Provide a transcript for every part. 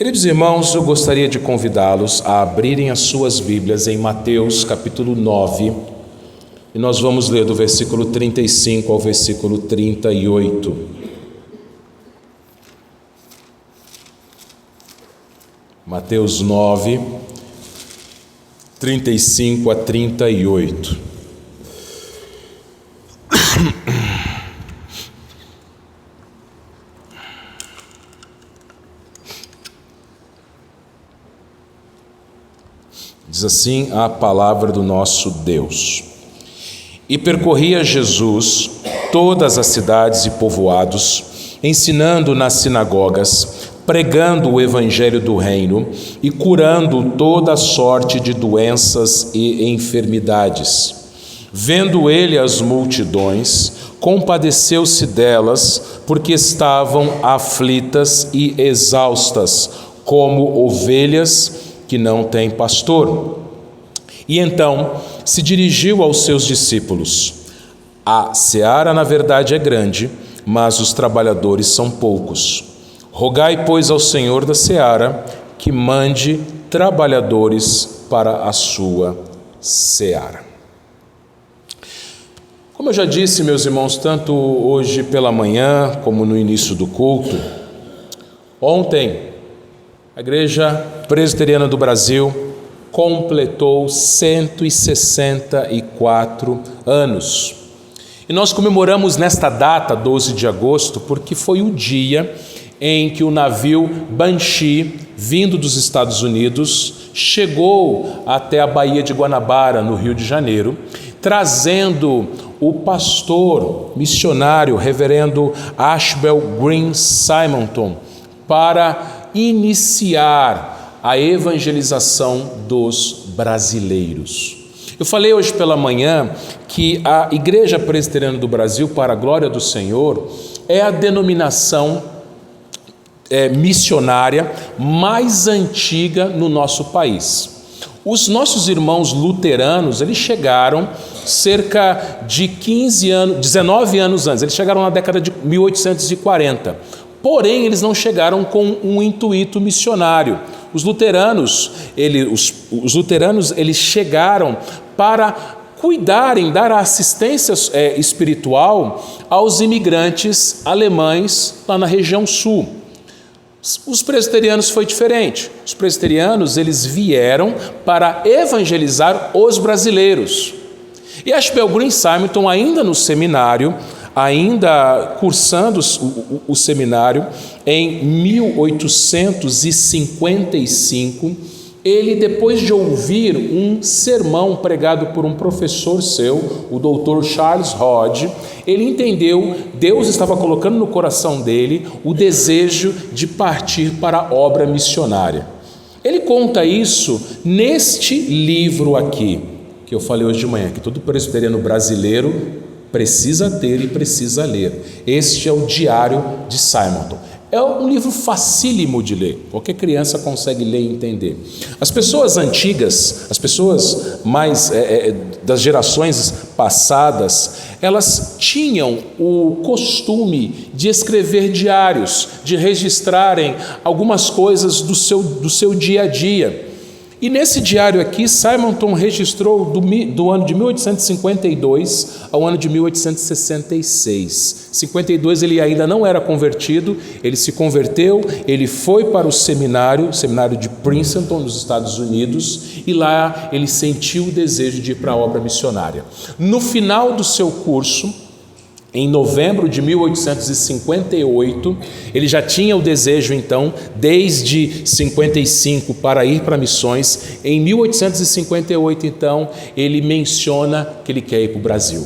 Queridos irmãos, eu gostaria de convidá-los a abrirem as suas Bíblias em Mateus capítulo 9, e nós vamos ler do versículo 35 ao versículo 38. Mateus 9, 35 a 38. Diz assim a palavra do nosso Deus: E percorria Jesus todas as cidades e povoados, ensinando nas sinagogas, pregando o evangelho do reino e curando toda sorte de doenças e enfermidades. Vendo ele as multidões, compadeceu-se delas, porque estavam aflitas e exaustas, como ovelhas que não têm pastor. E então se dirigiu aos seus discípulos: A seara, na verdade, é grande, mas os trabalhadores são poucos. Rogai, pois, ao Senhor da seara que mande trabalhadores para a sua seara. Como eu já disse, meus irmãos, tanto hoje pela manhã como no início do culto, ontem a Igreja Presbiteriana do Brasil completou 164 anos. E nós comemoramos nesta data, 12 de agosto, porque foi o dia em que o navio Banshee, vindo dos Estados Unidos, chegou até a Baía de Guanabara, no Rio de Janeiro, trazendo o pastor missionário, reverendo Ashbel Green Simonton, para iniciar a evangelização dos brasileiros. Eu falei hoje pela manhã que a Igreja Presbiteriana do Brasil, para a glória do Senhor, é a denominação missionária mais antiga no nosso país. Os nossos irmãos luteranos, eles chegaram cerca de 19 anos antes, eles chegaram na década de 1840. Porém, eles não chegaram com um intuito missionário. Os luteranos, eles chegaram para cuidarem, dar assistência espiritual aos imigrantes alemães lá na região sul. Os presbiterianos foi diferente. Os presbiterianos, eles vieram para evangelizar os brasileiros. E Ashbel Green Simonton, ainda no seminário, ainda cursando o seminário, em 1855, ele, depois de ouvir um sermão pregado por um professor seu, o Dr. Charles Hodge, ele entendeu, Deus estava colocando no coração dele o desejo de partir para a obra missionária. Ele conta isso neste livro aqui, que eu falei hoje de manhã, que todo presbiteriano brasileiro precisa ter e precisa ler. Este é o Diário de Simonton. É um livro facílimo de ler, qualquer criança consegue ler e entender. As pessoas antigas, as pessoas mais das gerações passadas, elas tinham o costume de escrever diários, de registrarem algumas coisas do seu dia a dia. E nesse diário aqui, Simonton registrou do ano de 1852 ao ano de 1866. 52 ele ainda não era convertido, ele se converteu, ele foi para o seminário de Princeton, nos Estados Unidos, e lá ele sentiu o desejo de ir para a obra missionária. No final do seu curso, em novembro de 1858, ele já tinha o desejo, então, desde 55, para ir para missões. Em 1858, então, ele menciona que ele quer ir para o Brasil.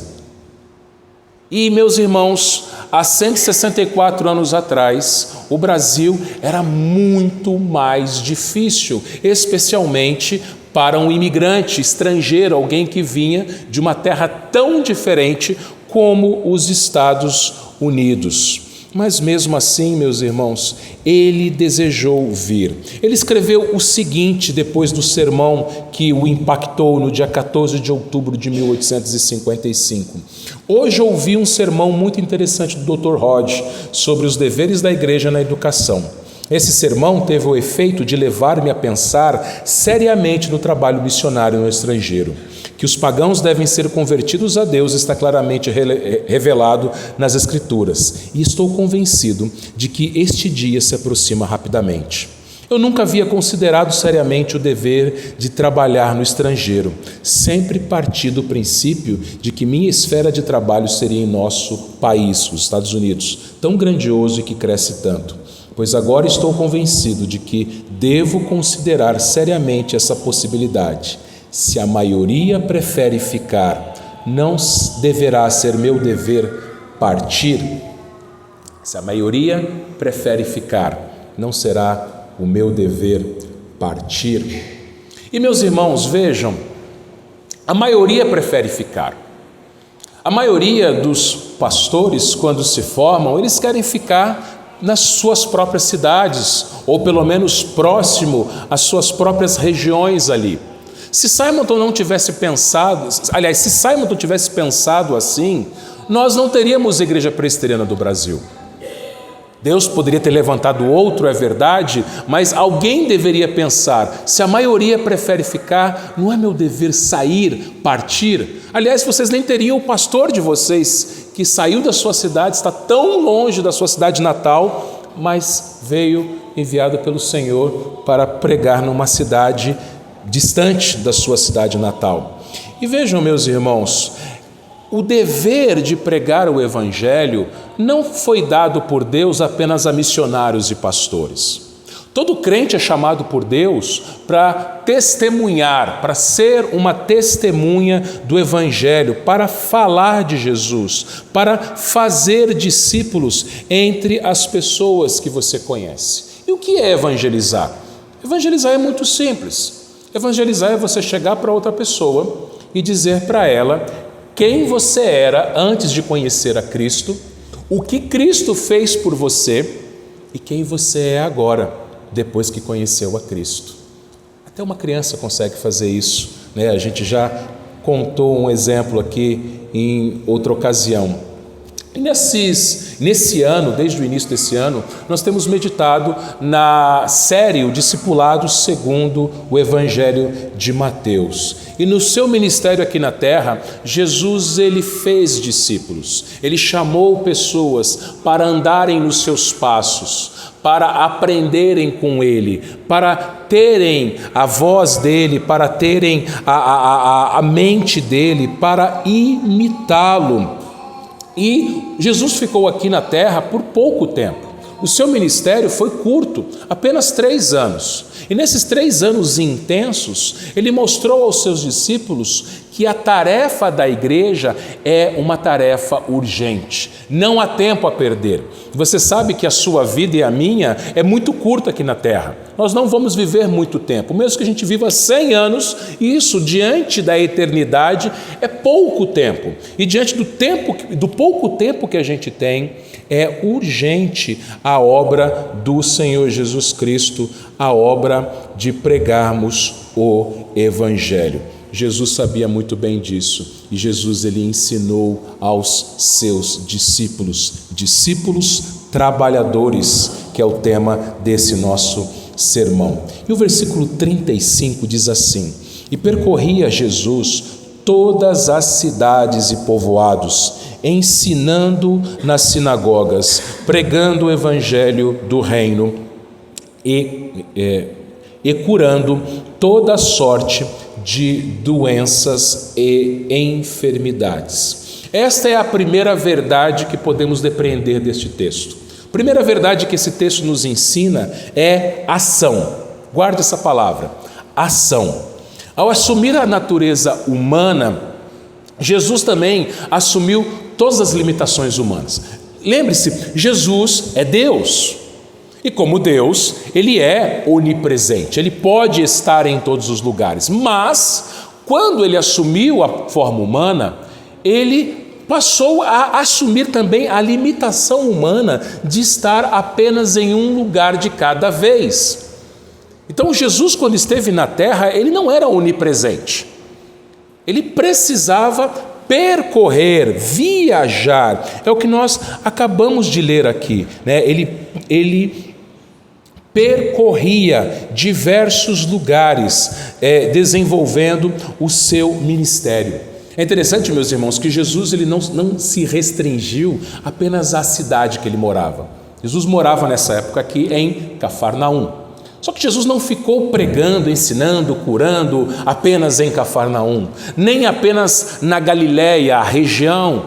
E, meus irmãos, há 164 anos atrás, o Brasil era muito mais difícil, especialmente para um imigrante estrangeiro, alguém que vinha de uma terra tão diferente como os Estados Unidos. Mas mesmo assim, meus irmãos, ele desejou vir. Ele escreveu o seguinte depois do sermão que o impactou no dia 14 de outubro de 1855. Hoje ouvi um sermão muito interessante do Dr. Hodge sobre os deveres da igreja na educação. Esse sermão teve o efeito de levar-me a pensar seriamente no trabalho missionário no estrangeiro. Que os pagãos devem ser convertidos a Deus está claramente revelado nas Escrituras, e estou convencido de que este dia se aproxima rapidamente. Eu nunca havia considerado seriamente o dever de trabalhar no estrangeiro, sempre parti do princípio de que minha esfera de trabalho seria em nosso país, os Estados Unidos, tão grandioso e que cresce tanto. Pois agora estou convencido de que devo considerar seriamente essa possibilidade. Se a maioria prefere ficar, não deverá ser meu dever partir? Se a maioria prefere ficar, não será o meu dever partir? E meus irmãos, vejam, a maioria prefere ficar. A maioria dos pastores, quando se formam, eles querem ficar nas suas próprias cidades, ou pelo menos próximo às suas próprias regiões ali. Se Simonton não tivesse pensado, aliás, se Simonton tivesse pensado assim, nós não teríamos Igreja Presbiteriana do Brasil. Deus poderia ter levantado outro, é verdade, mas alguém deveria pensar, se a maioria prefere ficar, não é meu dever sair, partir? Aliás, vocês nem teriam o pastor de vocês, que saiu da sua cidade, está tão longe da sua cidade natal, mas veio enviado pelo Senhor para pregar numa cidade distante da sua cidade natal. E vejam, meus irmãos, o dever de pregar o Evangelho não foi dado por Deus apenas a missionários e pastores. Todo crente é chamado por Deus para testemunhar, para ser uma testemunha do Evangelho, para falar de Jesus, para fazer discípulos entre as pessoas que você conhece. E o que é evangelizar? Evangelizar é muito simples. Evangelizar é você chegar para outra pessoa e dizer para ela quem você era antes de conhecer a Cristo, o que Cristo fez por você e quem você é agora, depois que conheceu a Cristo. Até uma criança consegue fazer isso, né? A gente já contou um exemplo aqui em outra ocasião. E nesse ano, desde o início desse ano, nós temos meditado na série O Discipulado segundo o Evangelho de Mateus. E no seu ministério aqui na terra, Jesus ele fez discípulos, ele chamou pessoas para andarem nos seus passos, para aprenderem com ele, para terem a voz dele, para terem a mente dele, para imitá-lo. E Jesus ficou aqui na terra por pouco tempo. O seu ministério foi curto, apenas 3 anos. E nesses 3 anos intensos, ele mostrou aos seus discípulos que a tarefa da igreja é uma tarefa urgente. Não há tempo a perder. Você sabe que a sua vida e a minha é muito curta aqui na terra. Nós não vamos viver muito tempo. Mesmo que a gente viva 100 anos, isso diante da eternidade é pouco tempo. E diante do pouco tempo que a gente tem, é urgente a obra do Senhor Jesus Cristo, a obra de pregarmos o Evangelho. Jesus sabia muito bem disso e Jesus ele ensinou aos seus discípulos trabalhadores, que é o tema desse nosso sermão. E o versículo 35 diz assim: E percorria Jesus todas as cidades e povoados, ensinando nas sinagogas, pregando o evangelho do reino e curando toda sorte de doenças e enfermidades. Esta é a primeira verdade que podemos depreender deste texto. A primeira verdade que esse texto nos ensina é ação. Guarde essa palavra, ação. Ao assumir a natureza humana, Jesus também assumiu todas as limitações humanas. Lembre-se, Jesus é Deus. E como Deus, ele é onipresente, ele pode estar em todos os lugares. Mas, quando ele assumiu a forma humana, ele passou a assumir também a limitação humana de estar apenas em um lugar de cada vez. Então, Jesus, quando esteve na terra, ele não era onipresente. Ele precisava percorrer, viajar. É o que nós acabamos de ler aqui, né? Ele percorria diversos lugares, desenvolvendo o seu ministério. É interessante, meus irmãos, que Jesus ele não se restringiu apenas à cidade que ele morava. Jesus morava nessa época aqui em Cafarnaum. Só que Jesus não ficou pregando, ensinando, curando apenas em Cafarnaum, nem apenas na Galiléia, a região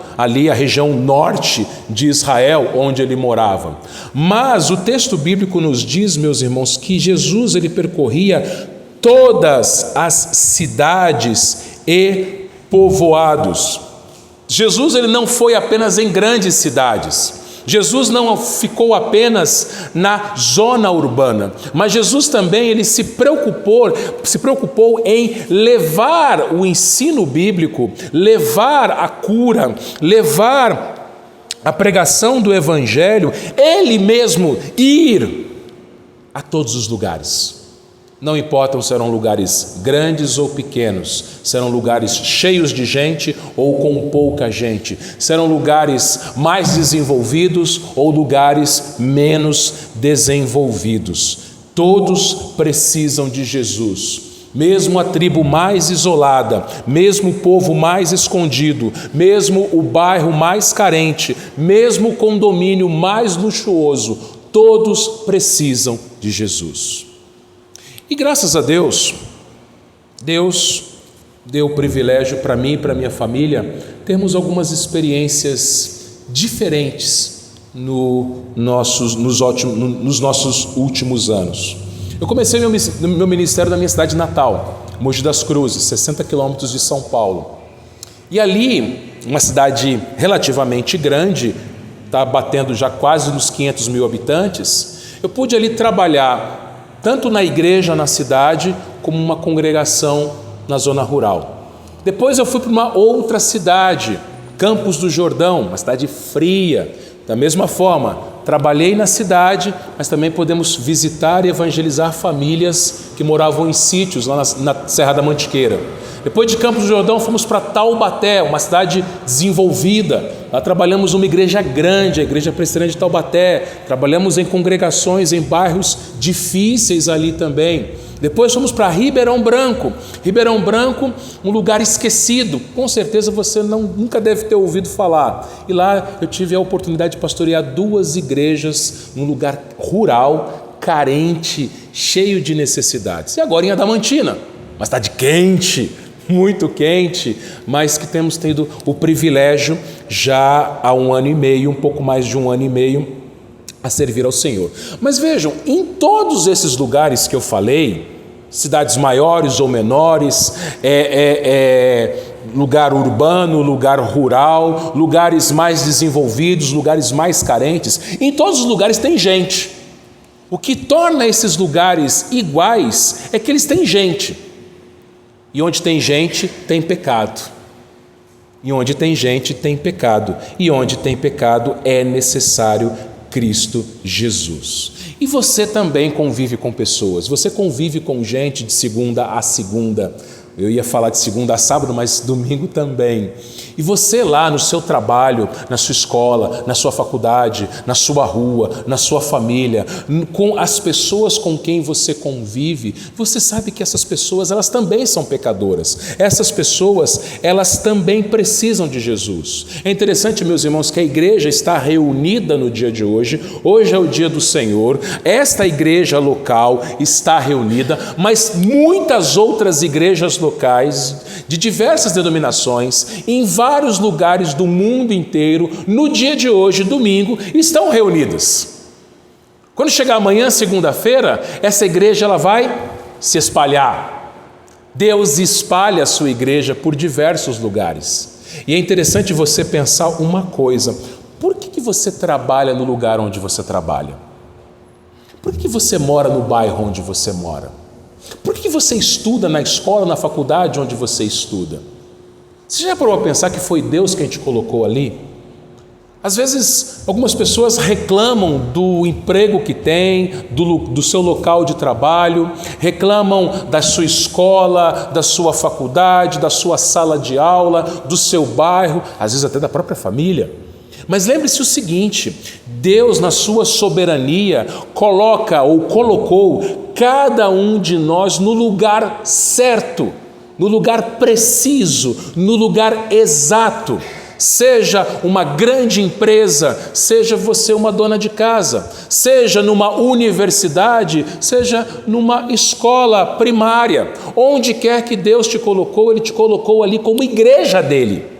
norte de Israel, onde ele morava. Mas o texto bíblico nos diz, meus irmãos, que Jesus ele percorria todas as cidades e povoados. Jesus ele não foi apenas em grandes cidades. Jesus não ficou apenas na zona urbana, mas Jesus também ele se preocupou em levar o ensino bíblico, levar a cura, levar a pregação do evangelho, ele mesmo ir a todos os lugares. Não importam se serão lugares grandes ou pequenos, serão lugares cheios de gente ou com pouca gente, serão lugares mais desenvolvidos ou lugares menos desenvolvidos. Todos precisam de Jesus. Mesmo a tribo mais isolada, mesmo o povo mais escondido, mesmo o bairro mais carente, mesmo o condomínio mais luxuoso, todos precisam de Jesus. E graças a Deus, Deus deu o privilégio para mim e para minha família termos algumas experiências diferentes nos nossos últimos anos. Eu comecei meu ministério na minha cidade natal, Mogi das Cruzes, 60 quilômetros de São Paulo. E ali, uma cidade relativamente grande, está batendo já quase nos 500 mil habitantes, eu pude ali trabalhar tanto na igreja na cidade, como uma congregação na zona rural. Depois eu fui para uma outra cidade, Campos do Jordão, uma cidade fria. Da mesma forma, trabalhei na cidade, mas também podemos visitar e evangelizar famílias que moravam em sítios lá na Serra da Mantiqueira. Depois de Campos do Jordão, fomos para Taubaté, uma cidade desenvolvida. Lá trabalhamos numa igreja grande, a Igreja Presbiteriana de Taubaté. Trabalhamos em congregações, em bairros difíceis ali também. Depois fomos para Ribeirão Branco. Ribeirão Branco, um lugar esquecido. Com certeza você nunca deve ter ouvido falar. E lá eu tive a oportunidade de pastorear 2 igrejas num lugar rural, carente, cheio de necessidades. E agora em Adamantina, uma cidade quente, muito quente, mas que temos tido o privilégio já há 1 ano e meio, um pouco mais de 1 ano e meio, a servir ao Senhor. Mas vejam, em todos esses lugares que eu falei, cidades maiores ou menores, lugar urbano, lugar rural, lugares mais desenvolvidos, lugares mais carentes, em todos os lugares tem gente. O que torna esses lugares iguais é que eles têm gente. E onde tem gente, tem pecado. E onde tem gente, tem pecado. E onde tem pecado, é necessário Cristo Jesus. E você também convive com pessoas. Você convive com gente de segunda a segunda. Eu ia falar de segunda a sábado, mas domingo também. E você lá no seu trabalho, na sua escola, na sua faculdade, na sua rua, na sua família, com as pessoas com quem você convive, você sabe que essas pessoas, elas também são pecadoras. Essas pessoas, elas também precisam de Jesus. É interessante, meus irmãos, que a igreja está reunida no dia de hoje. Hoje é o dia do Senhor. Esta igreja local está reunida, mas muitas outras igrejas locais, de diversas denominações, em vários lugares do mundo inteiro, no dia de hoje, domingo, estão reunidas. Quando chegar amanhã, segunda-feira, essa igreja ela vai se espalhar. Deus espalha a sua igreja por diversos lugares. E é interessante você pensar uma coisa: por que você trabalha no lugar onde você trabalha? Por que você mora no bairro onde você mora? Por que você estuda na escola, na faculdade onde você estuda? Você já parou a pensar que foi Deus quem te colocou ali? Às vezes, algumas pessoas reclamam do emprego que tem, do seu local de trabalho, reclamam da sua escola, da sua faculdade, da sua sala de aula, do seu bairro, às vezes até da própria família. Mas lembre-se o seguinte: Deus, na sua soberania, coloca ou colocou cada um de nós no lugar certo, no lugar preciso, no lugar exato. Seja uma grande empresa, seja você uma dona de casa, seja numa universidade, seja numa escola primária, onde quer que Deus te colocou, Ele te colocou ali como igreja dele.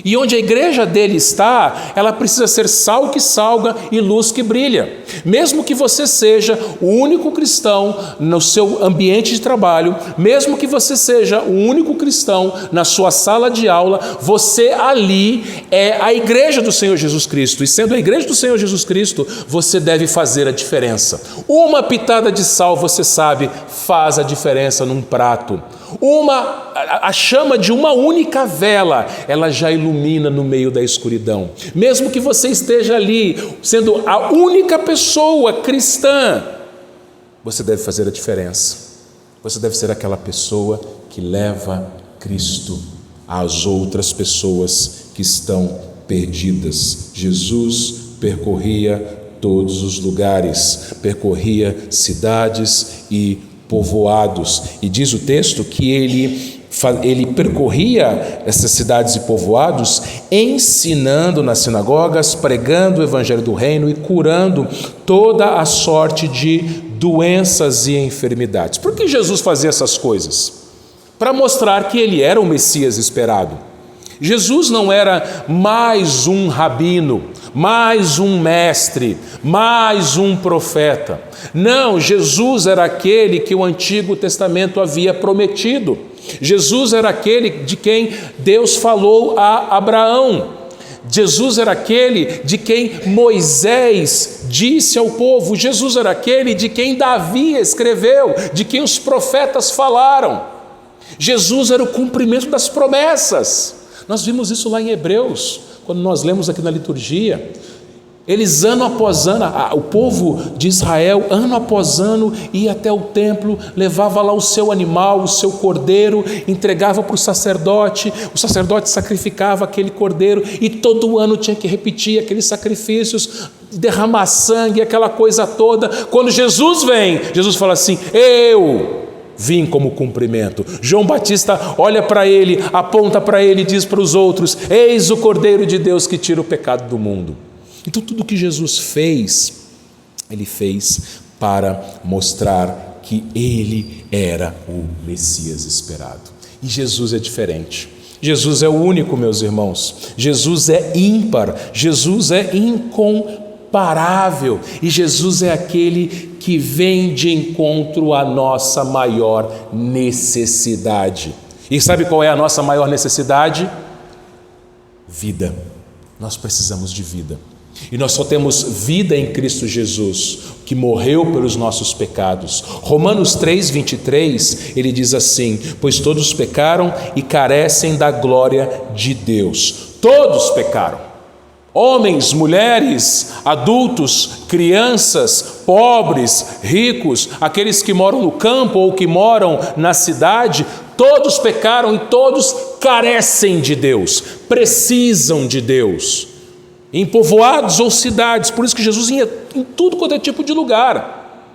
E onde a igreja dele está, ela precisa ser sal que salga e luz que brilha. Mesmo que você seja o único cristão no seu ambiente de trabalho, mesmo que você seja o único cristão na sua sala de aula, você ali é a igreja do Senhor Jesus Cristo. E sendo a igreja do Senhor Jesus Cristo, você deve fazer a diferença. Uma pitada de sal, você sabe, faz a diferença num prato. A chama de uma única vela, ela já ilumina no meio da escuridão. Mesmo que você esteja ali, sendo a única pessoa cristã, você deve fazer a diferença. Você deve ser aquela pessoa que leva Cristo às outras pessoas que estão perdidas. Jesus percorria todos os lugares, percorria cidades e povoados, e diz o texto que ele percorria essas cidades e povoados, ensinando nas sinagogas, pregando o evangelho do reino e curando toda a sorte de doenças e enfermidades. Por que Jesus fazia essas coisas? Para mostrar que ele era o Messias esperado. Jesus não era mais um rabino, mais um mestre, mais um profeta. Não, Jesus era aquele que o Antigo Testamento havia prometido. Jesus era aquele de quem Deus falou a Abraão. Jesus era aquele de quem Moisés disse ao povo. Jesus era aquele de quem Davi escreveu, de quem os profetas falaram. Jesus era o cumprimento das promessas. Nós vimos isso lá em Hebreus, quando nós lemos aqui na liturgia. Eles, ano após ano, o povo de Israel, ano após ano, ia até o templo, levava lá o seu animal, o seu cordeiro, entregava para o sacerdote sacrificava aquele cordeiro, e todo ano tinha que repetir aqueles sacrifícios, derramar sangue, aquela coisa toda. Quando Jesus vem, Jesus fala assim: eu vim como cumprimento. João Batista olha para ele, aponta para ele e diz para os outros: eis o Cordeiro de Deus que tira o pecado do mundo. Então tudo que Jesus fez, ele fez para mostrar que ele era o Messias esperado. E Jesus é diferente. Jesus é o único, meus irmãos. Jesus é ímpar, Jesus é incomparável, e Jesus é aquele que vem de encontro à nossa maior necessidade. E sabe qual é a nossa maior necessidade? Vida. Nós precisamos de vida. E nós só temos vida em Cristo Jesus, que morreu pelos nossos pecados. Romanos 3:23, ele diz assim: pois todos pecaram e carecem da glória de Deus. Todos pecaram. Homens, mulheres, adultos, crianças, pobres, ricos, aqueles que moram no campo ou que moram na cidade, todos pecaram e todos carecem de Deus, precisam de Deus. Em povoados ou cidades, por isso que Jesus ia em tudo quanto é tipo de lugar.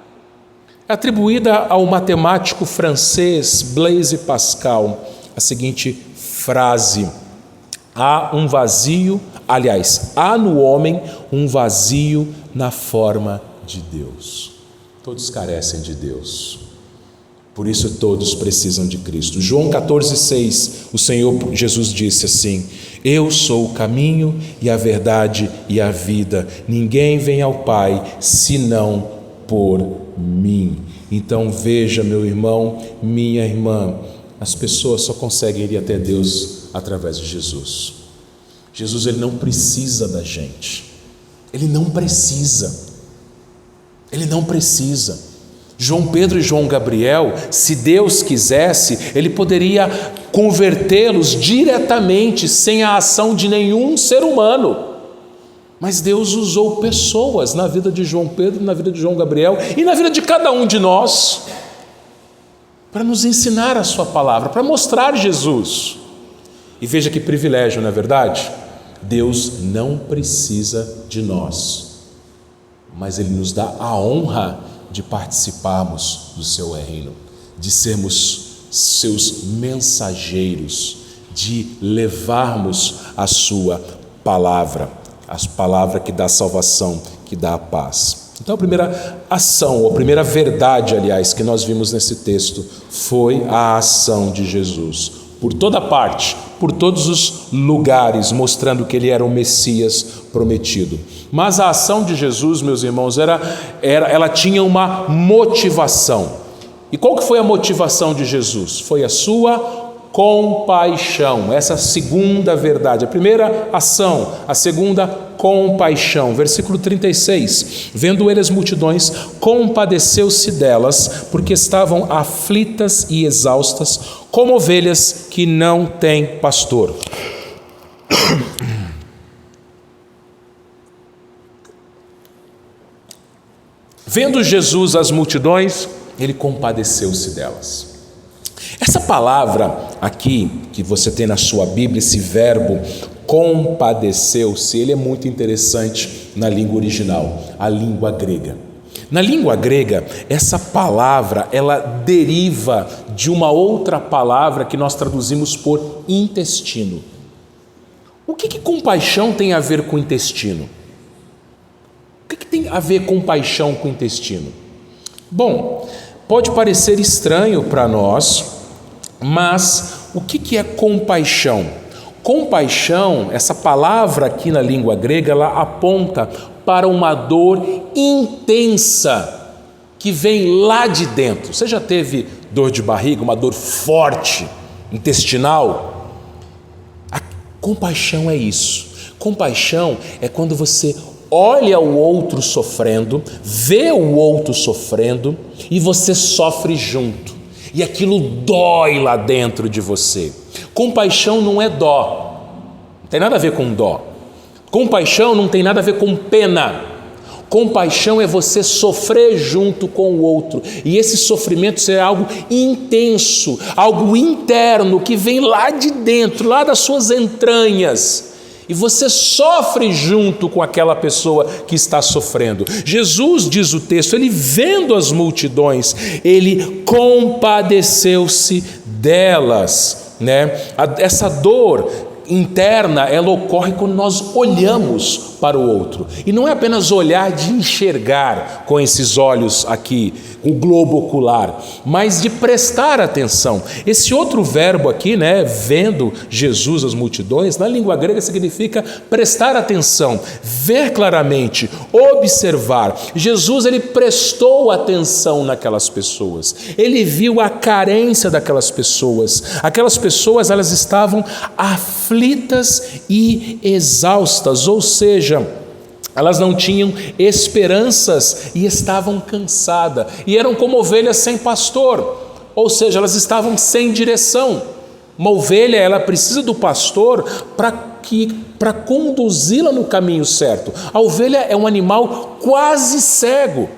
É atribuída ao matemático francês Blaise Pascal a seguinte frase: há no homem um vazio na forma de Deus. Todos carecem de Deus, por isso todos precisam de Cristo. João 14,6, o Senhor Jesus disse assim: eu sou o caminho e a verdade e a vida, ninguém vem ao Pai senão por mim. Então veja, meu irmão, minha irmã, as pessoas só conseguem ir até Deus através de Jesus. Jesus, ele não precisa da gente, ele não precisa. João Pedro e João Gabriel, se Deus quisesse, ele poderia convertê-los diretamente, sem a ação de nenhum ser humano. Mas Deus usou pessoas na vida de João Pedro, na vida de João Gabriel e na vida de cada um de nós, para nos ensinar a sua palavra, para mostrar Jesus. E veja que privilégio, não é verdade? Deus não precisa de nós, mas Ele nos dá a honra de participarmos do seu reino, de sermos seus mensageiros, de levarmos a sua palavra, a palavra que dá salvação, que dá a paz. Então a primeira ação, ou a primeira verdade, aliás, que nós vimos nesse texto foi a ação de Jesus. Por toda parte, por todos os lugares, mostrando que Ele era o Messias prometido. Mas a ação de Jesus, meus irmãos, ela tinha uma motivação. E qual que foi a motivação de Jesus? Foi a sua compaixão. Essa é a segunda verdade. A primeira, ação. A segunda, compaixão. Versículo 36. Vendo ele as multidões, compadeceu-se delas, porque estavam aflitas e exaustas, como ovelhas que não têm pastor. Vendo Jesus as multidões, ele compadeceu-se delas. Essa palavra aqui, que você tem na sua Bíblia, esse verbo compadeceu-se, ele é muito interessante na língua original, a língua grega. Na língua grega, essa palavra, ela deriva de uma outra palavra que nós traduzimos por intestino. O que compaixão tem a ver com intestino? O que tem a ver compaixão com intestino? Bom, pode parecer estranho para nós, mas o que é compaixão? Compaixão, essa palavra aqui na língua grega, ela aponta para uma dor intensa que vem lá de dentro. Você já teve dor de barriga, uma dor forte, intestinal? A compaixão é isso. Compaixão é quando você olha o outro sofrendo, vê o outro sofrendo e você sofre junto. E aquilo dói lá dentro de você. Compaixão não é dó, não tem nada a ver com dó. Compaixão não tem nada a ver com pena. Compaixão é você sofrer junto com o outro. E esse sofrimento ser algo intenso, algo interno, que vem lá de dentro, lá das suas entranhas. E você sofre junto com aquela pessoa que está sofrendo. Jesus, diz o texto, ele vendo as multidões, ele compadeceu-se delas, né? Essa dor interna, ela ocorre quando nós olhamos para o outro. E não é apenas olhar de enxergar com esses olhos aqui, o globo ocular, mas de prestar atenção. Esse outro verbo aqui, né, vendo Jesus as multidões, na língua grega significa prestar atenção, ver claramente, observar. Jesus, ele prestou atenção naquelas pessoas. Ele viu a carência daquelas pessoas. Aquelas pessoas, elas estavam aflitas e exaustas, ou seja, elas não tinham esperanças e estavam cansadas, e eram como ovelhas sem pastor, ou seja, elas estavam sem direção. Uma ovelha, ela precisa do pastor para conduzi-la no caminho certo. A ovelha é um animal quase cego,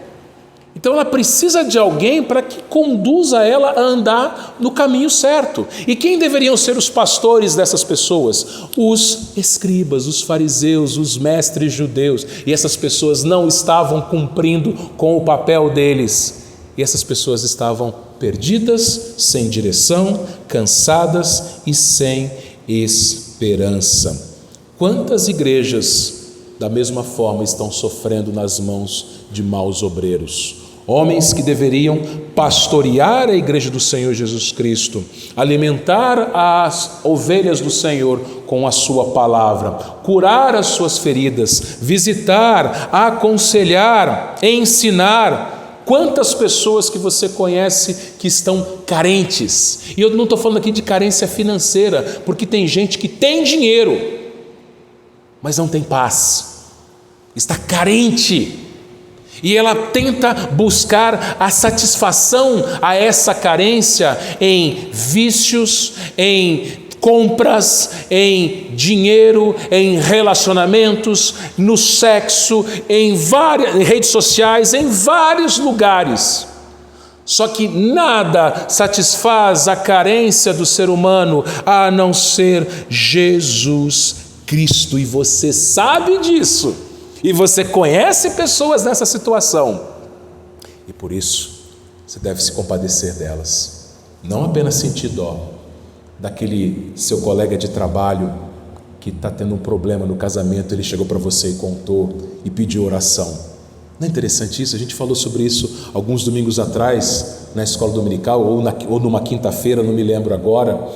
então ela precisa de alguém para que conduza ela a andar no caminho certo. E quem deveriam ser os pastores dessas pessoas? Os escribas, os fariseus, os mestres judeus. E essas pessoas não estavam cumprindo com o papel deles. E essas pessoas estavam perdidas, sem direção, cansadas e sem esperança. Quantas igrejas, da mesma forma, estão sofrendo nas mãos de maus obreiros? Homens que deveriam pastorear a igreja do Senhor Jesus Cristo, alimentar as ovelhas do Senhor com a sua palavra, curar as suas feridas, visitar, aconselhar, ensinar. Quantas pessoas que você conhece que estão carentes? E eu não estou falando aqui de carência financeira, porque tem gente que tem dinheiro, mas não tem paz, está carente. E ela tenta buscar a satisfação a essa carência em vícios, em compras, em dinheiro, em relacionamentos, no sexo, em redes sociais, em vários lugares. Só que nada satisfaz a carência do ser humano a não ser Jesus Cristo. E você sabe disso. E você conhece pessoas nessa situação. E por isso, você deve se compadecer delas. Não apenas sentir dó daquele seu colega de trabalho que está tendo um problema no casamento, ele chegou para você e contou e pediu oração. Não é interessante isso? A gente falou sobre isso alguns domingos atrás na escola dominical ou numa quinta-feira, não me lembro agora,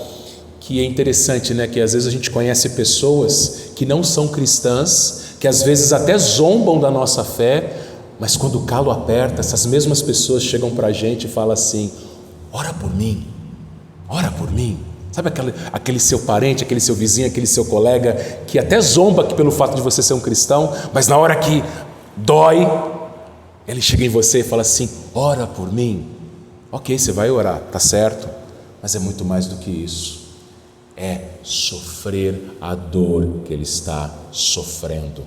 que é interessante, né? Que às vezes a gente conhece pessoas que não são cristãs, que às vezes até zombam da nossa fé, mas quando o calo aperta, essas mesmas pessoas chegam para a gente e falam assim: ora por mim, ora por mim. Sabe aquele seu parente, aquele seu vizinho, aquele seu colega que até zomba pelo fato de você ser um cristão, mas na hora que dói, ele chega em você e fala assim: ora por mim. Ok, você vai orar, tá certo, mas é muito mais do que isso. É sofrer a dor que ele está sofrendo.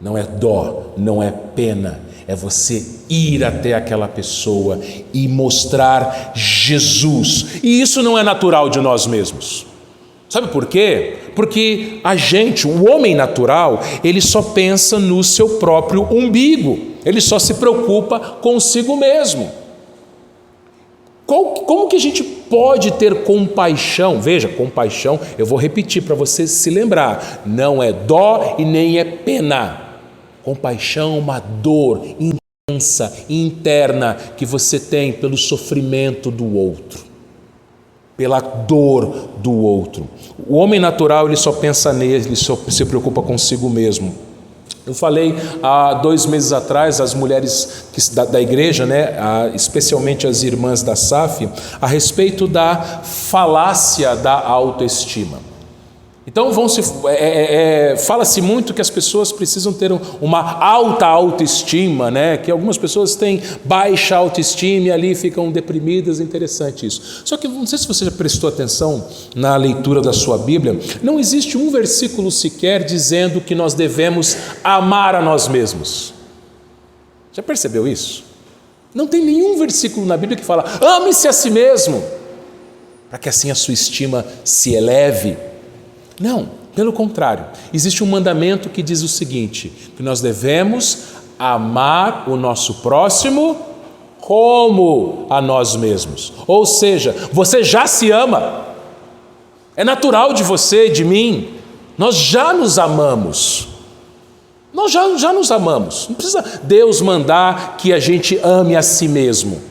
Não é dó, não é pena, é você ir até aquela pessoa e mostrar Jesus. E isso não é natural de nós mesmos. Sabe por quê? Porque a gente, o homem natural, ele só pensa no seu próprio umbigo. Ele só se preocupa consigo mesmo. Como que a gente pode ter compaixão? Veja, compaixão, eu vou repetir para você se lembrar, não é dó e nem é pena. Compaixão é uma dor intensa, interna, que você tem pelo sofrimento do outro, pela dor do outro. O homem natural, ele só pensa nele, ele só se preocupa consigo mesmo. Eu falei há 2 meses atrás às mulheres da igreja, né, especialmente as irmãs da SAF, a respeito da falácia da autoestima. Então fala-se muito que as pessoas precisam ter uma alta autoestima, né? Que algumas pessoas têm baixa autoestima e ali ficam deprimidas. Interessante isso. Só que não sei se você já prestou atenção na leitura da sua Bíblia, não existe um versículo sequer dizendo que nós devemos amar a nós mesmos. Já percebeu isso? Não tem nenhum versículo na Bíblia que fala: ame-se a si mesmo, para que assim a sua estima se eleve. Não, pelo contrário, existe um mandamento que diz o seguinte, que nós devemos amar o nosso próximo como a nós mesmos. Ou seja, você já se ama, é natural de você e de mim, nós já nos amamos. Nós já nos amamos, não precisa Deus mandar que a gente ame a si mesmo.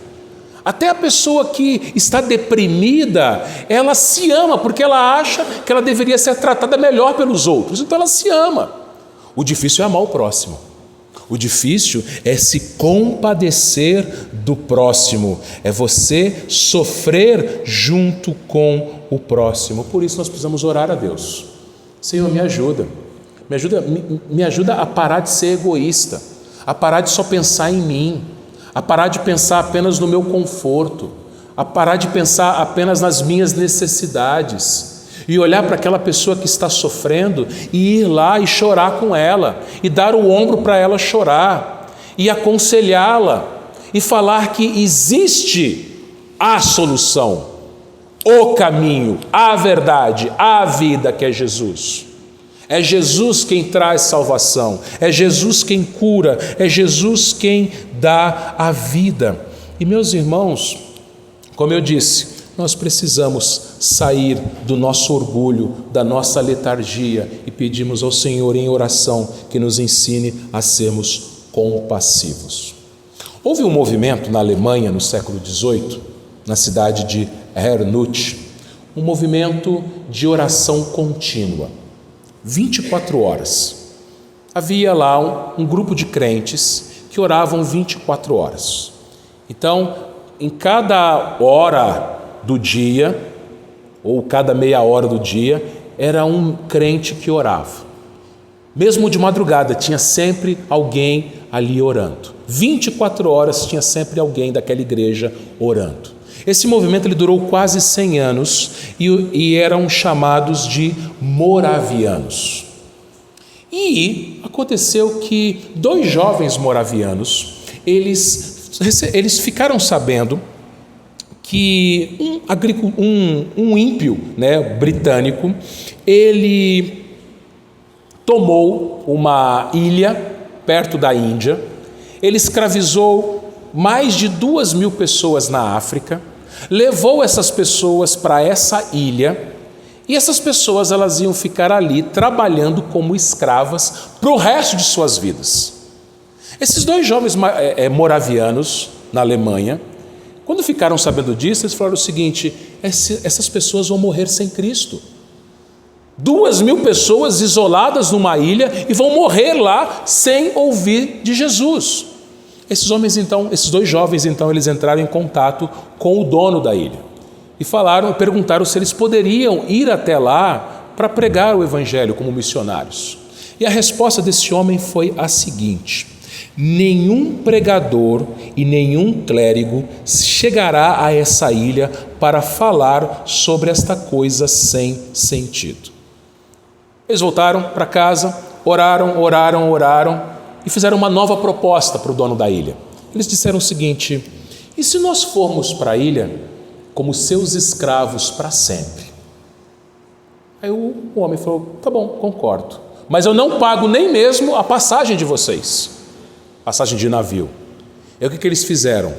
Até a pessoa que está deprimida, ela se ama porque ela acha que ela deveria ser tratada melhor pelos outros, então ela se ama. O difícil é amar o próximo. O difícil é se compadecer do próximo, é você sofrer junto com o próximo. Por isso nós precisamos orar a Deus. Senhor, me ajuda a parar de ser egoísta, a parar de só pensar em mim, a parar de pensar apenas no meu conforto, a parar de pensar apenas nas minhas necessidades e olhar para aquela pessoa que está sofrendo e ir lá e chorar com ela e dar o ombro para ela chorar e aconselhá-la e falar que existe a solução, o caminho, a verdade, a vida, que é Jesus. É Jesus quem traz salvação, é Jesus quem cura, é Jesus quem dá a vida. E meus irmãos, como eu disse, nós precisamos sair do nosso orgulho, da nossa letargia e pedimos ao Senhor em oração que nos ensine a sermos compassivos. Houve um movimento na Alemanha no século XVIII, na cidade de Herrnhut, um movimento de oração contínua. 24 horas. Havia lá um grupo de crentes que oravam 24 horas. Então, em cada hora do dia, ou cada meia hora do dia, era um crente que orava. Mesmo de madrugada, tinha sempre alguém ali orando. 24 horas tinha sempre alguém daquela igreja orando. Esse movimento ele durou quase 100 anos e eram chamados de moravianos. E aconteceu que 2 jovens moravianos, eles ficaram sabendo que um ímpio, né, britânico, ele tomou uma ilha perto da Índia. Ele escravizou mais de 2.000 pessoas na África, levou essas pessoas para essa ilha, e essas pessoas elas iam ficar ali trabalhando como escravas para o resto de suas vidas. Esses 2 jovens moravianos na Alemanha, quando ficaram sabendo disso, eles falaram o seguinte: essas pessoas vão morrer sem Cristo. 2.000 pessoas isoladas numa ilha e vão morrer lá sem ouvir de Jesus. Esses 2 jovens então, eles entraram em contato com o dono da ilha e perguntaram se eles poderiam ir até lá para pregar o evangelho como missionários. E a resposta desse homem foi a seguinte: nenhum pregador e nenhum clérigo chegará a essa ilha para falar sobre esta coisa sem sentido. Eles voltaram para casa, oraram e fizeram uma nova proposta para o dono da ilha. Eles disseram o seguinte: e se nós formos para a ilha como seus escravos para sempre? Aí o homem falou: tá bom, concordo, mas eu não pago nem mesmo a passagem de vocês, passagem de navio. E o que eles fizeram?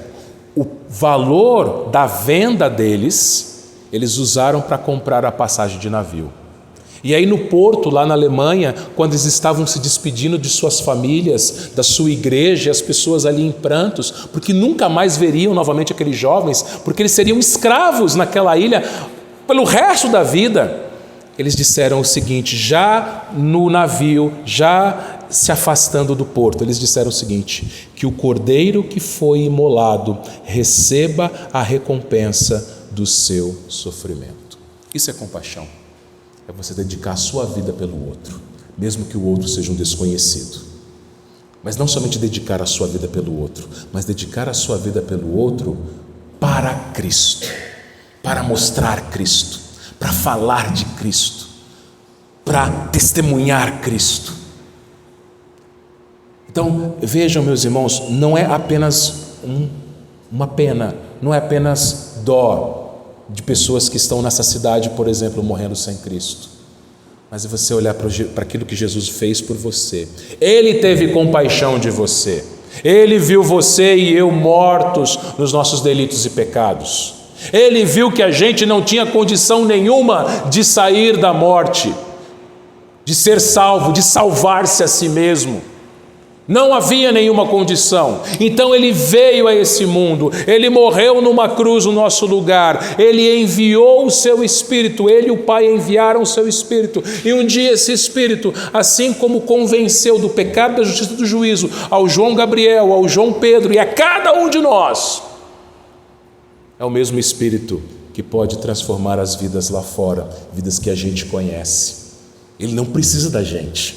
O valor da venda deles, eles usaram para comprar a passagem de navio. E aí no porto, lá na Alemanha, quando eles estavam se despedindo de suas famílias, da sua igreja, as pessoas ali em prantos, porque nunca mais veriam novamente aqueles jovens, porque eles seriam escravos naquela ilha pelo resto da vida, eles disseram o seguinte, já no navio, já se afastando do porto, eles disseram o seguinte: que o cordeiro que foi imolado receba a recompensa do seu sofrimento. Isso é compaixão. É você dedicar a sua vida pelo outro, mesmo que o outro seja um desconhecido. Mas não somente dedicar a sua vida pelo outro, mas dedicar a sua vida pelo outro para Cristo, para mostrar Cristo, para falar de Cristo, para testemunhar Cristo. Então, vejam, meus irmãos, não é apenas uma pena, não é apenas dó de pessoas que estão nessa cidade, por exemplo, morrendo sem Cristo, mas é você olhar para aquilo que Jesus fez por você. Ele teve compaixão de você, Ele viu você e eu mortos nos nossos delitos e pecados, Ele viu que a gente não tinha condição nenhuma de sair da morte, de ser salvo, de salvar-se a si mesmo. Não havia nenhuma condição. Então Ele veio a esse mundo, Ele morreu numa cruz no nosso lugar, Ele enviou o seu Espírito, Ele e o Pai enviaram o seu Espírito, e um dia esse Espírito, assim como convenceu do pecado, da justiça e do juízo ao João Gabriel, ao João Pedro e a cada um de nós, é o mesmo Espírito que pode transformar as vidas lá fora, vidas que a gente conhece. Ele não precisa da gente,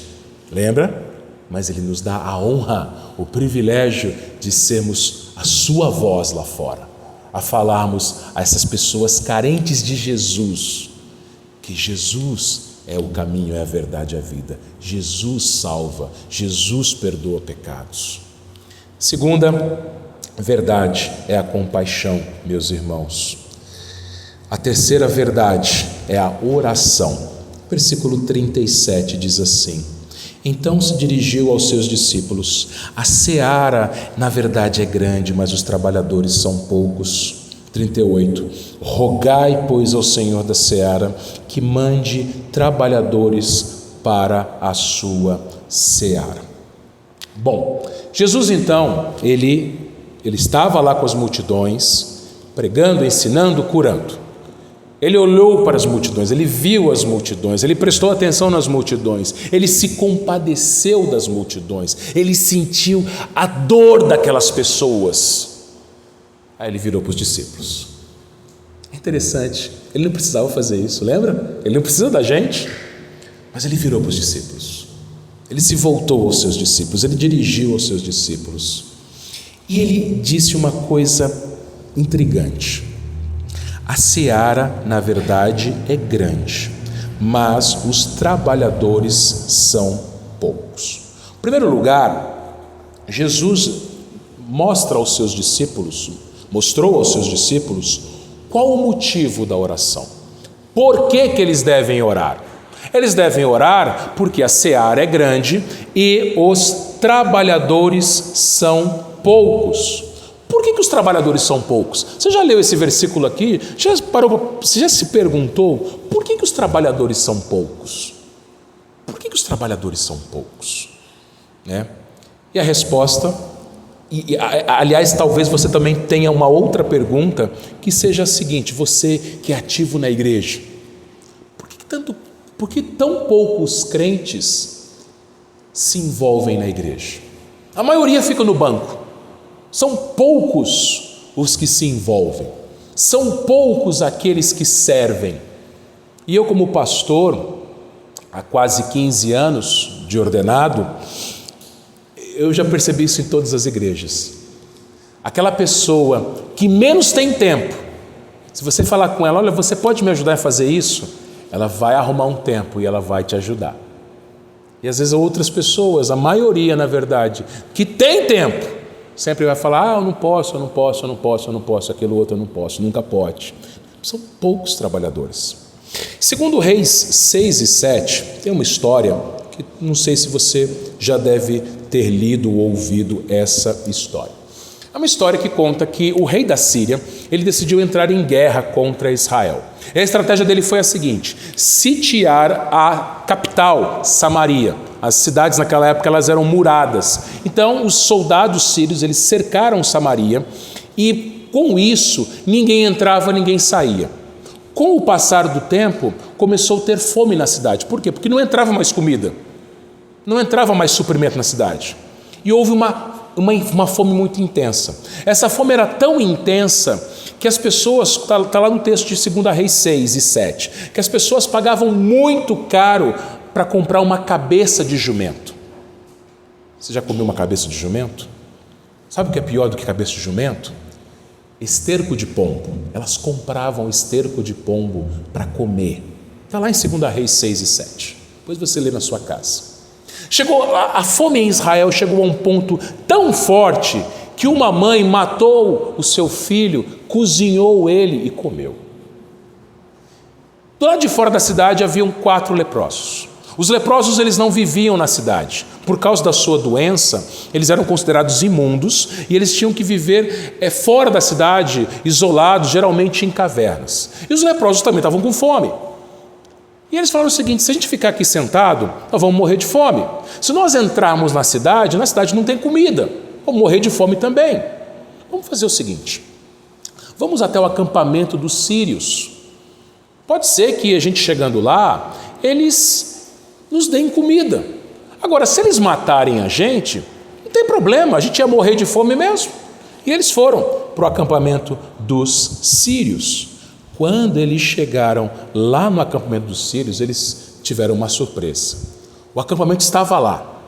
lembra? Mas Ele nos dá a honra, o privilégio de sermos a sua voz lá fora, a falarmos a essas pessoas carentes de Jesus, que Jesus é o caminho, é a verdade, é a vida. Jesus salva, Jesus perdoa pecados. Segunda verdade é a compaixão, meus irmãos. A terceira verdade é a oração. Versículo 37 diz assim: então se dirigiu aos seus discípulos: a seara, na verdade, é grande, mas os trabalhadores são poucos. 38. Rogai, pois, ao Senhor da seara que mande trabalhadores para a sua seara. Bom, Jesus então, ele estava lá com as multidões, pregando, ensinando, curando. Ele olhou para as multidões, ele viu as multidões, ele prestou atenção nas multidões, ele se compadeceu das multidões, ele sentiu a dor daquelas pessoas. Aí ele virou para os discípulos. É interessante, ele não precisava fazer isso, lembra? Ele não precisa da gente, mas ele virou para os discípulos, ele se voltou aos seus discípulos, ele dirigiu aos seus discípulos e ele disse uma coisa intrigante. A seara, na verdade, é grande, mas os trabalhadores são poucos. Em primeiro lugar, Jesus mostrou aos seus discípulos qual o motivo da oração. Por que eles devem orar? Eles devem orar porque a seara é grande e os trabalhadores são poucos. Por que os trabalhadores são poucos? Você já leu esse versículo aqui? Você já se perguntou por que os trabalhadores são poucos? Por que os trabalhadores são poucos? Né? E a resposta, aliás, talvez você também tenha uma outra pergunta que seja a seguinte: você que é ativo na igreja, por que tão poucos crentes se envolvem na igreja? A maioria fica no banco. São poucos os que se envolvem. São poucos aqueles que servem. E eu, como pastor, há quase 15 anos de ordenado, eu já percebi isso em todas as igrejas. Aquela pessoa que menos tem tempo, se você falar com ela, olha, você pode me ajudar a fazer isso? Ela vai arrumar um tempo e ela vai te ajudar. E às vezes outras pessoas, a maioria na verdade, que tem tempo, sempre vai falar, eu não posso, aquilo outro eu não posso, nunca pode. São poucos trabalhadores. Segundo Reis 6 e 7, tem uma história que não sei se você já deve ter lido ou ouvido essa história. É uma história que conta que o rei da Síria, ele decidiu entrar em guerra contra Israel. E a estratégia dele foi a seguinte: sitiar a capital, Samaria. As cidades naquela época elas eram muradas. Então os soldados sírios eles cercaram Samaria e com isso ninguém entrava, ninguém saía. Com o passar do tempo começou a ter fome na cidade. Por quê? Porque não entrava mais comida, não entrava mais suprimento na cidade. E houve uma fome muito intensa. Essa fome era tão intensa que as pessoas, está lá no texto de 2 Reis 6 e 7, que as pessoas pagavam muito caro para comprar uma cabeça de jumento. Você já comeu uma cabeça de jumento? Sabe o que é pior do que cabeça de jumento? Esterco de pombo. Elas compravam esterco de pombo para comer. Está lá em 2 Reis 6 e 7. Depois você lê na sua casa. A fome em Israel chegou a um ponto tão forte que uma mãe matou o seu filho, cozinhou ele e comeu. Do lado de fora da cidade haviam 4 leprosos. Os leprosos eles não viviam na cidade. Por causa da sua doença, eles eram considerados imundos e eles tinham que viver fora da cidade, isolados, geralmente em cavernas. E os leprosos também estavam com fome. E eles falaram o seguinte: se a gente ficar aqui sentado, nós vamos morrer de fome. Se nós entrarmos na cidade não tem comida, vamos morrer de fome também. Vamos fazer o seguinte: vamos até o acampamento dos sírios. Pode ser que a gente chegando lá, eles nos deem comida. Agora, se eles matarem a gente, não tem problema, a gente ia morrer de fome mesmo. E eles foram para o acampamento dos sírios. Quando eles chegaram lá no acampamento dos sírios, eles tiveram uma surpresa. O acampamento estava lá,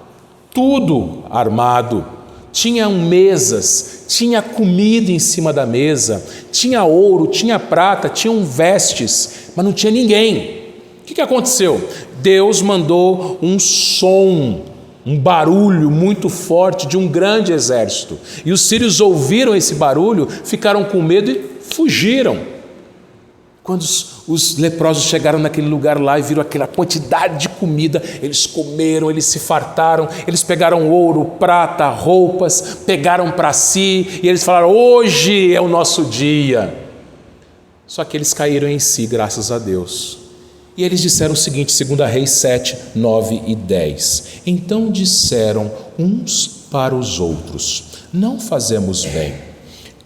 tudo armado, tinham mesas, tinha comida em cima da mesa, tinha ouro, tinha prata, tinham vestes, mas não tinha ninguém. O que aconteceu? Deus mandou um som, um barulho muito forte de um grande exército. E os sírios ouviram esse barulho, ficaram com medo e fugiram. Quando os leprosos chegaram naquele lugar lá e viram aquela quantidade de comida, eles comeram, eles se fartaram, eles pegaram ouro, prata, roupas, pegaram para si e eles falaram: hoje é o nosso dia. Só que eles caíram em si, graças a Deus. E eles disseram o seguinte, 2 Reis 7, 9 e 10. Então disseram uns para os outros: não fazemos bem.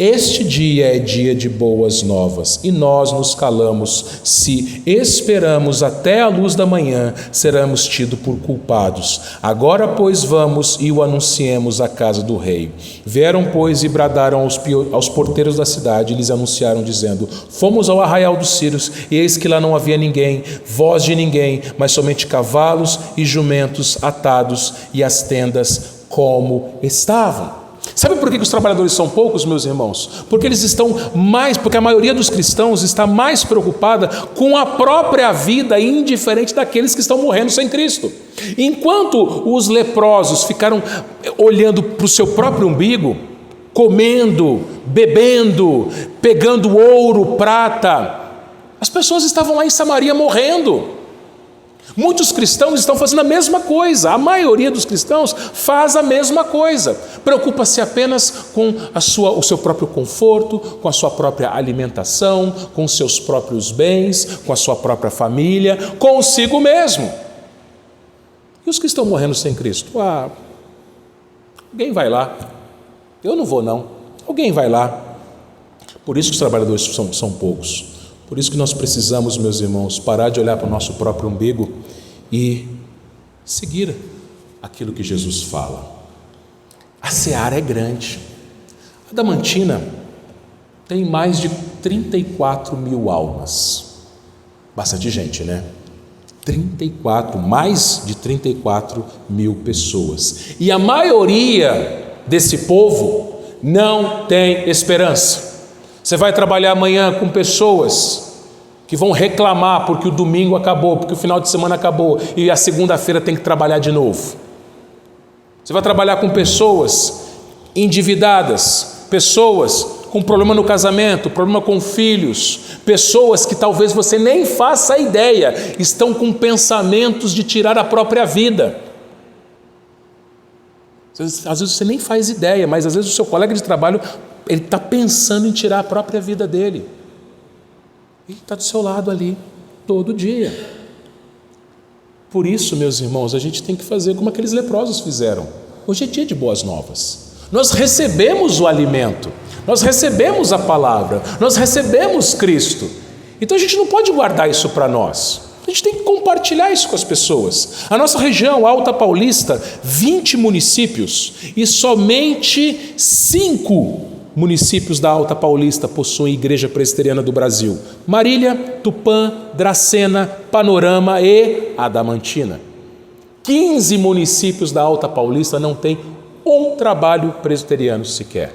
Este dia é dia de boas novas, e nós nos calamos. Se esperamos até a luz da manhã, seremos tidos por culpados. Agora, pois, vamos e o anunciemos à casa do rei. Vieram, pois, e bradaram aos porteiros da cidade, e lhes anunciaram, dizendo: fomos ao arraial dos sírios, e eis que lá não havia ninguém, voz de ninguém, mas somente cavalos e jumentos atados, e as tendas como estavam. Sabe por que os trabalhadores são poucos, meus irmãos? Porque porque a maioria dos cristãos está mais preocupada com a própria vida, indiferente daqueles que estão morrendo sem Cristo. Enquanto os leprosos ficaram olhando para o seu próprio umbigo, comendo, bebendo, pegando ouro, prata, as pessoas estavam lá em Samaria morrendo. Muitos cristãos estão fazendo a mesma coisa, a maioria dos cristãos faz a mesma coisa, preocupa-se apenas com o seu próprio conforto, com a sua própria alimentação, com os seus próprios bens, com a sua própria família, consigo mesmo. E os que estão morrendo sem Cristo? Alguém vai lá, eu não vou não, alguém vai lá. Por isso que os trabalhadores são poucos. Por isso que nós precisamos, meus irmãos, parar de olhar para o nosso próprio umbigo e seguir aquilo que Jesus fala. A seara é grande. A Adamantina tem mais de 34 mil almas. Bastante gente, né? Mais de 34 mil pessoas. E a maioria desse povo não tem esperança. Você vai trabalhar amanhã com pessoas que vão reclamar porque o domingo acabou, porque o final de semana acabou e a segunda-feira tem que trabalhar de novo. Você vai trabalhar com pessoas endividadas, pessoas com problema no casamento, problema com filhos, pessoas que talvez você nem faça ideia, estão com pensamentos de tirar a própria vida. Às vezes você nem faz ideia, mas às vezes o seu colega de trabalho, ele está pensando em tirar a própria vida dele. Ele está do seu lado ali, todo dia. Por isso, meus irmãos, a gente tem que fazer como aqueles leprosos fizeram. Hoje é dia de boas novas. Nós recebemos o alimento, nós recebemos a palavra, nós recebemos Cristo. Então a gente não pode guardar isso para nós. A gente tem que compartilhar isso com as pessoas. A nossa região, Alta Paulista, 20 municípios e somente 5 municípios da Alta Paulista possuem Igreja Presbiteriana do Brasil: Marília, Tupã, Dracena, Panorama e Adamantina. 15 municípios da Alta Paulista não têm um trabalho presbiteriano sequer.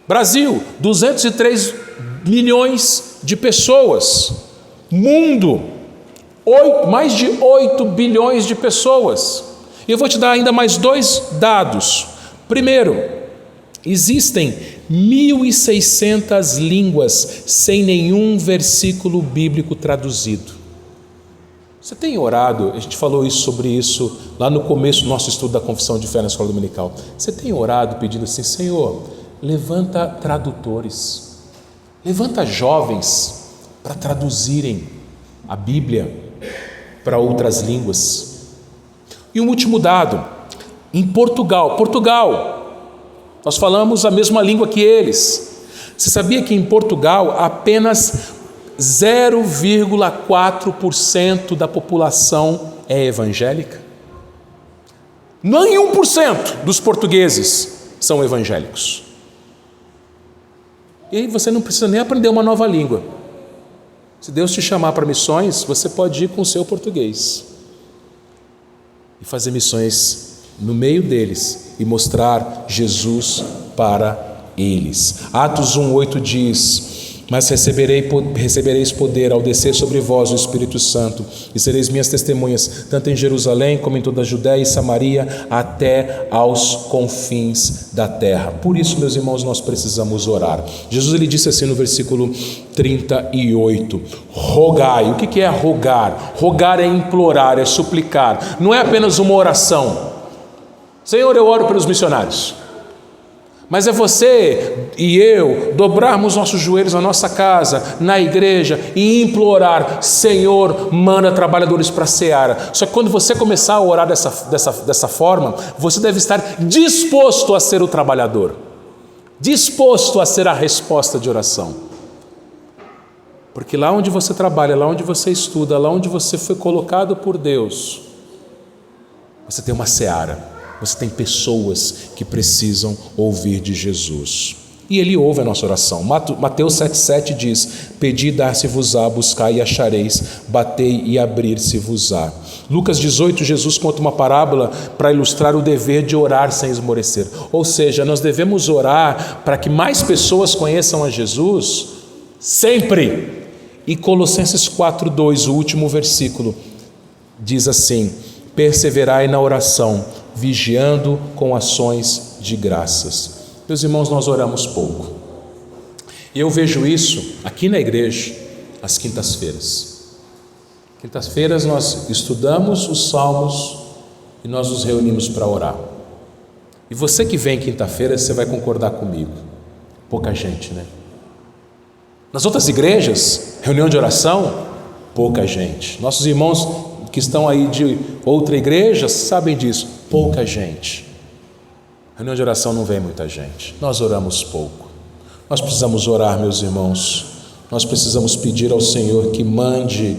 Brasil, 203 milhões de pessoas. Mundo, mais de 8 bilhões de pessoas. E eu vou te dar ainda mais 2 dados. Primeiro, existem 1.600 línguas sem nenhum versículo bíblico traduzido. Você tem orado? A gente falou sobre isso lá no começo do nosso estudo da Confissão de Fé na Escola Dominical. Você tem orado pedindo assim: Senhor, levanta tradutores, levanta jovens para traduzirem a Bíblia para outras línguas. E um último dado: em Portugal, nós falamos a mesma língua que eles. Você sabia que em Portugal apenas 0,4% da população é evangélica? Nem 1% dos portugueses são evangélicos. E aí você não precisa nem aprender uma nova língua. Se Deus te chamar para missões, você pode ir com o seu português e fazer missões no meio deles e mostrar Jesus para eles. Atos 1:8 diz: mas recebereis poder ao descer sobre vós o Espírito Santo, e sereis minhas testemunhas, tanto em Jerusalém como em toda a Judéia e Samaria, até aos confins da terra. Por isso, meus irmãos, nós precisamos orar. Jesus, ele disse assim no versículo 38, rogai. O que é rogar? Rogar é implorar, é suplicar. Não é apenas uma oração. Senhor, eu oro pelos missionários. Mas é você e eu dobrarmos nossos joelhos na nossa casa, na igreja, e implorar: Senhor, manda trabalhadores para a seara. Só que quando você começar a orar dessa forma, você deve estar disposto a ser o trabalhador, disposto a ser a resposta de oração. Porque lá onde você trabalha, lá onde você estuda, lá onde você foi colocado por Deus, você tem uma seara. Você tem pessoas que precisam ouvir de Jesus. E Ele ouve a nossa oração. Mateus 7,7 diz: pedi, dar-se-vos-á, buscai e achareis, batei e abrir-se-vos-á. Lucas 18, Jesus conta uma parábola para ilustrar o dever de orar sem esmorecer. Ou seja, nós devemos orar para que mais pessoas conheçam a Jesus sempre. E Colossenses 4,2, o último versículo, diz assim: perseverai na oração, vigiando com ações de graças. Meus irmãos, nós oramos pouco. E eu vejo isso aqui na igreja, às quintas-feiras. Quintas-feiras nós estudamos os Salmos e nós nos reunimos para orar. E você que vem quinta-feira, você vai concordar comigo. Pouca gente, né? Nas outras igrejas, reunião de oração, pouca gente. Nossos irmãos que estão aí de outra igreja sabem disso, pouca gente. Reunião de oração não vem muita gente, nós oramos pouco. Nós precisamos orar, meus irmãos. Nós precisamos pedir ao Senhor que mande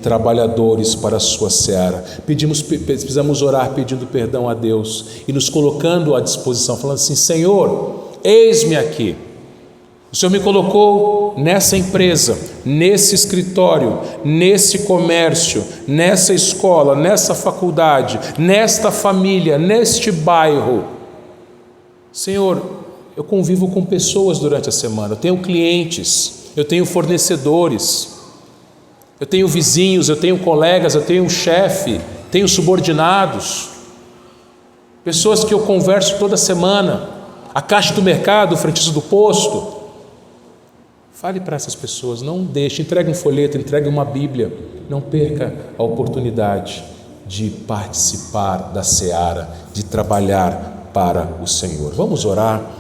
trabalhadores para a sua seara. Precisamos orar pedindo perdão a Deus e nos colocando à disposição, falando assim: Senhor, eis-me aqui. O Senhor me colocou nessa empresa, nesse escritório, nesse comércio, nessa escola, nessa faculdade, nesta família, neste bairro. Senhor, eu convivo com pessoas durante a semana, eu tenho clientes, eu tenho fornecedores, eu tenho vizinhos, eu tenho colegas, eu tenho um chefe, tenho subordinados, pessoas que eu converso toda semana, a caixa do mercado, o frentista do posto. Fale para essas pessoas, não deixe, entregue um folheto, entregue uma Bíblia, não perca a oportunidade de participar da seara, de trabalhar para o Senhor. Vamos orar.